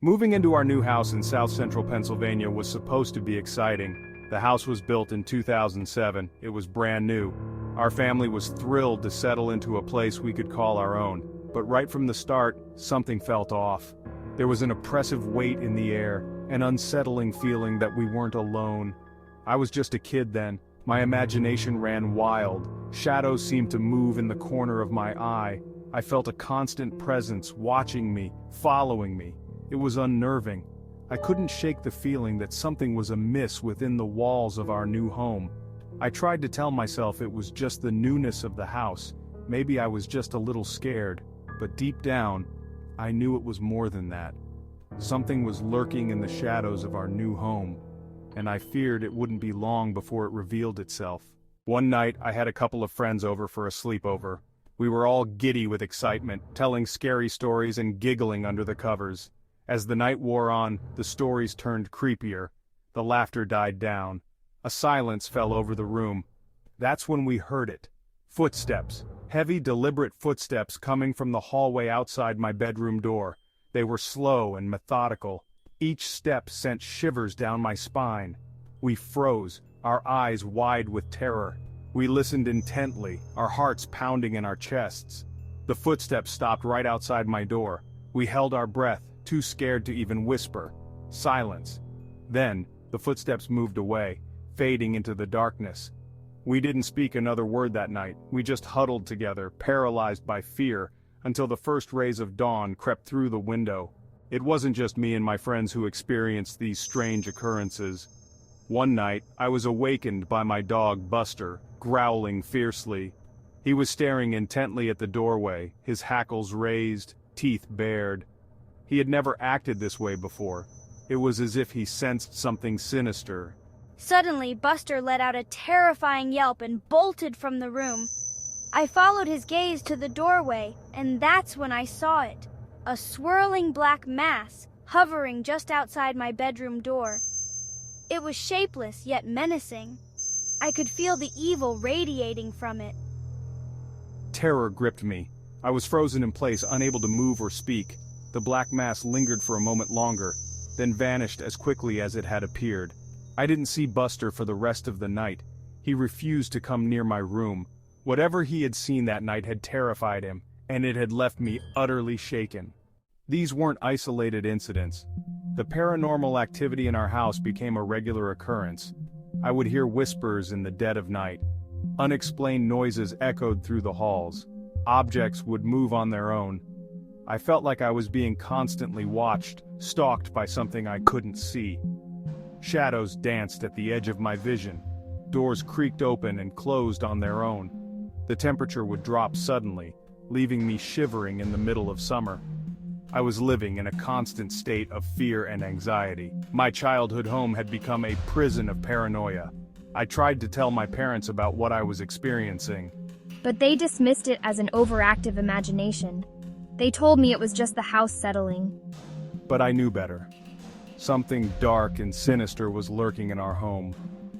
Moving into our new house in South Central Pennsylvania was supposed to be exciting. The house was built in 2007, it was brand new. Our family was thrilled to settle into a place we could call our own. But right from the start, something felt off. There was an oppressive weight in the air, an unsettling feeling that we weren't alone. I was just a kid then. My imagination ran wild. Shadows seemed to move in the corner of my eye. I felt a constant presence watching me, following me. It was unnerving. I couldn't shake the feeling that something was amiss within the walls of our new home. I tried to tell myself it was just the newness of the house. Maybe I was just a little scared. But deep down, I knew it was more than that. Something was lurking in the shadows of our new home, and I feared it wouldn't be long before it revealed itself. One night, I had a couple of friends over for a sleepover. We were all giddy with excitement, telling scary stories and giggling under the covers. As the night wore on, the stories turned creepier. The laughter died down. A silence fell over the room. That's when we heard it. Footsteps. Heavy, deliberate footsteps coming from the hallway outside my bedroom door. They were slow and methodical. Each step sent shivers down my spine. We froze, our eyes wide with terror. We listened intently, our hearts pounding in our chests. The footsteps stopped right outside my door. We held our breath, too scared to even whisper. Silence. Then, the footsteps moved away, fading into the darkness. We didn't speak another word that night. We just huddled together, paralyzed by fear, until the first rays of dawn crept through the window. It wasn't just me and my friends who experienced these strange occurrences. One night, I was awakened by my dog Buster, growling fiercely. He was staring intently at the doorway, his hackles raised, teeth bared. He had never acted this way before. It was as if he sensed something sinister. Suddenly, Buster let out a terrifying yelp and bolted from the room. I followed his gaze to the doorway, and that's when I saw it. A swirling black mass, hovering just outside my bedroom door. It was shapeless, yet menacing. I could feel the evil radiating from it. Terror gripped me. I was frozen in place, unable to move or speak. The black mass lingered for a moment longer, then vanished as quickly as it had appeared. I didn't see Buster for the rest of the night. He refused to come near my room. Whatever he had seen that night had terrified him, and it had left me utterly shaken. These weren't isolated incidents. The paranormal activity in our house became a regular occurrence. I would hear whispers in the dead of night. Unexplained noises echoed through the halls. Objects would move on their own. I felt like I was being constantly watched, stalked by something I couldn't see. Shadows danced at the edge of my vision. Doors creaked open and closed on their own. The temperature would drop suddenly, leaving me shivering in the middle of summer. I was living in a constant state of fear and anxiety. My childhood home had become a prison of paranoia. I tried to tell my parents about what I was experiencing. But they dismissed it as an overactive imagination. They told me it was just the house settling. But I knew better. Something dark and sinister was lurking in our home,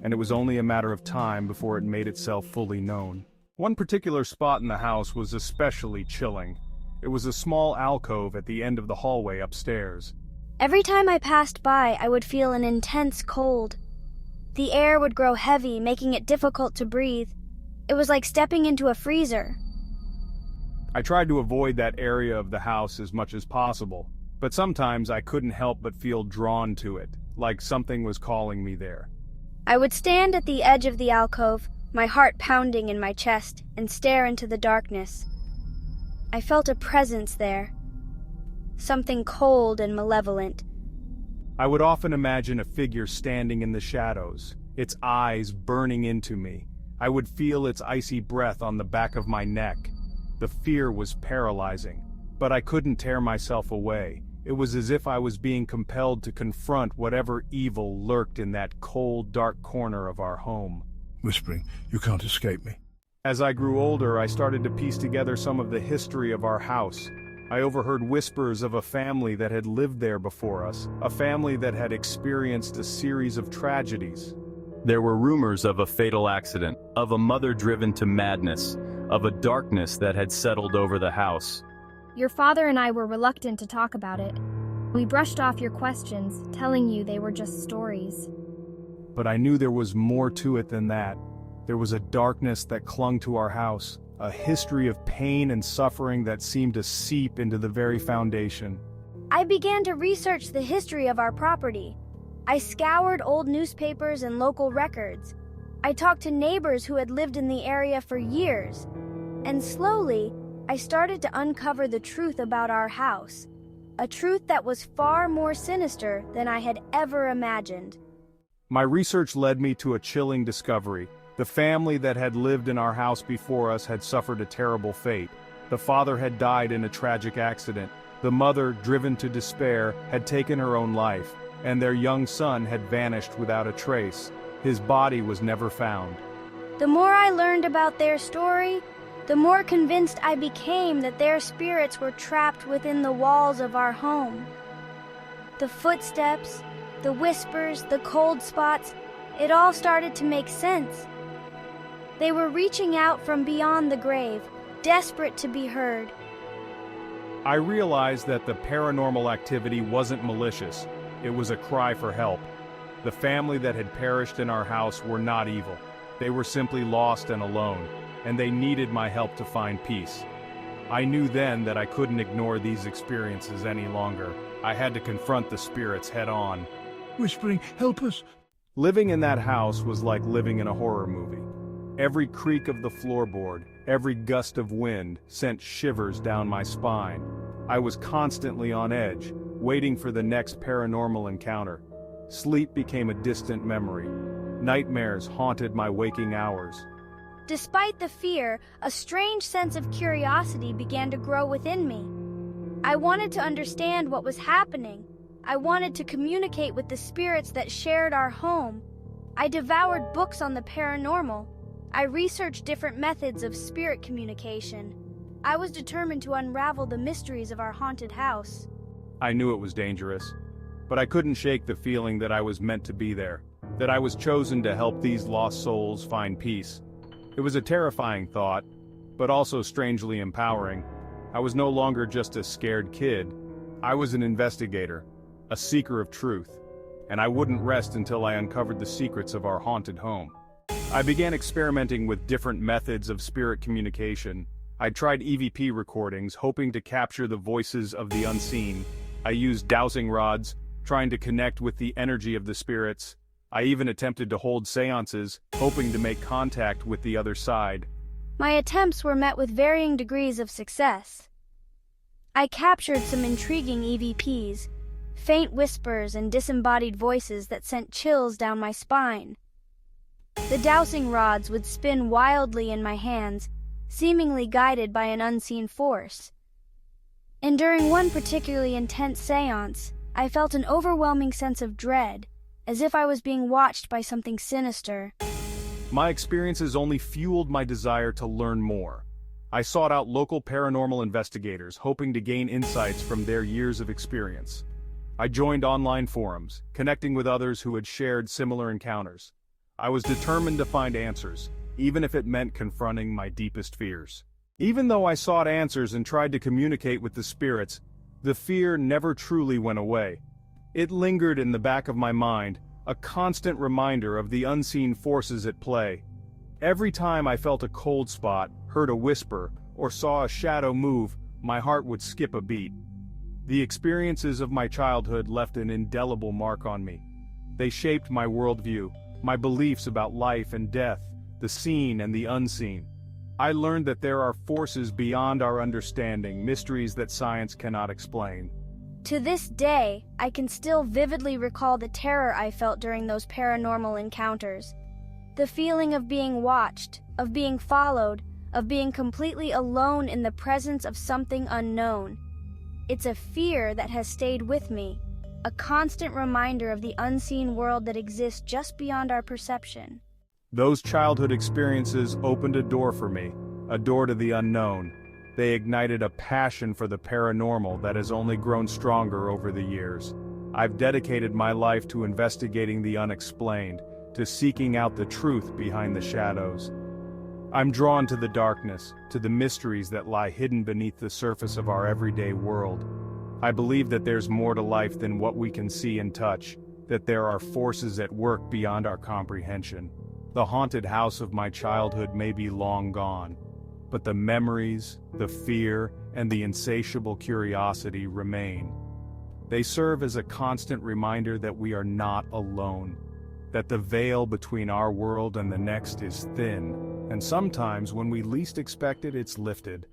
and it was only a matter of time before it made itself fully known. One particular spot in the house was especially chilling. It was a small alcove at the end of the hallway upstairs. Every time I passed by, I would feel an intense cold. The air would grow heavy, making it difficult to breathe. It was like stepping into a freezer. I tried to avoid that area of the house as much as possible, but sometimes I couldn't help but feel drawn to it, like something was calling me there. I would stand at the edge of the alcove, my heart pounding in my chest, and stare into the darkness. I felt a presence there, something cold and malevolent. I would often imagine a figure standing in the shadows, its eyes burning into me. I would feel its icy breath on the back of my neck. The fear was paralyzing, but I couldn't tear myself away. It was as if I was being compelled to confront whatever evil lurked in that cold, dark corner of our home. Whispering, "You can't escape me." As I grew older, I started to piece together some of the history of our house. I overheard whispers of a family that had lived there before us, a family that had experienced a series of tragedies. There were rumors of a fatal accident, of a mother driven to madness, of a darkness that had settled over the house. Your father and I were reluctant to talk about it. We brushed off your questions, telling you they were just stories. But I knew there was more to it than that. There was a darkness that clung to our house, a history of pain and suffering that seemed to seep into the very foundation. I began to research the history of our property. I scoured old newspapers and local records. I talked to neighbors who had lived in the area for years. And slowly, I started to uncover the truth about our house. A truth that was far more sinister than I had ever imagined. My research led me to a chilling discovery. The family that had lived in our house before us had suffered a terrible fate. The father had died in a tragic accident. The mother, driven to despair, had taken her own life, and their young son had vanished without a trace. His body was never found. The more I learned about their story, the more convinced I became that their spirits were trapped within the walls of our home. The footsteps, the whispers, the cold spots, it all started to make sense. They were reaching out from beyond the grave, desperate to be heard. I realized that the paranormal activity wasn't malicious. It was a cry for help. The family that had perished in our house were not evil. They were simply lost and alone, and they needed my help to find peace. I knew then that I couldn't ignore these experiences any longer. I had to confront the spirits head on. Whispering, help us! Living in that house was like living in a horror movie. Every creak of the floorboard, every gust of wind sent shivers down my spine. I was constantly on edge, waiting for the next paranormal encounter. Sleep became a distant memory. Nightmares haunted my waking hours. Despite the fear, a strange sense of curiosity began to grow within me. I wanted to understand what was happening. I wanted to communicate with the spirits that shared our home. I devoured books on the paranormal. I researched different methods of spirit communication. I was determined to unravel the mysteries of our haunted house. I knew it was dangerous, but I couldn't shake the feeling that I was meant to be there, that I was chosen to help these lost souls find peace. It was a terrifying thought, but also strangely empowering. I was no longer just a scared kid. I was an investigator, a seeker of truth, and I wouldn't rest until I uncovered the secrets of our haunted home. I began experimenting with different methods of spirit communication. I tried EVP recordings, hoping to capture the voices of the unseen. I used dowsing rods, trying to connect with the energy of the spirits. I even attempted to hold seances, hoping to make contact with the other side. My attempts were met with varying degrees of success. I captured some intriguing EVPs, faint whispers and disembodied voices that sent chills down my spine. The dowsing rods would spin wildly in my hands, seemingly guided by an unseen force. And during one particularly intense seance, I felt an overwhelming sense of dread, as if I was being watched by something sinister. My experiences only fueled my desire to learn more. I sought out local paranormal investigators, hoping to gain insights from their years of experience. I joined online forums, connecting with others who had shared similar encounters. I was determined to find answers, even if it meant confronting my deepest fears. Even though I sought answers and tried to communicate with the spirits, the fear never truly went away. It lingered in the back of my mind, a constant reminder of the unseen forces at play. Every time I felt a cold spot, heard a whisper, or saw a shadow move, my heart would skip a beat. The experiences of my childhood left an indelible mark on me. They shaped my worldview, my beliefs about life and death, the seen and the unseen. I learned that there are forces beyond our understanding, mysteries that science cannot explain. To this day, I can still vividly recall the terror I felt during those paranormal encounters. The feeling of being watched, of being followed, of being completely alone in the presence of something unknown. It's a fear that has stayed with me, a constant reminder of the unseen world that exists just beyond our perception. Those childhood experiences opened a door for me, a door to the unknown. They ignited a passion for the paranormal that has only grown stronger over the years. I've dedicated my life to investigating the unexplained, to seeking out the truth behind the shadows. I'm drawn to the darkness, to the mysteries that lie hidden beneath the surface of our everyday world. I believe that there's more to life than what we can see and touch, that there are forces at work beyond our comprehension. The haunted house of my childhood may be long gone, but the memories, the fear, and the insatiable curiosity remain. They serve as a constant reminder that we are not alone, that the veil between our world and the next is thin, and sometimes when we least expect it, it's lifted.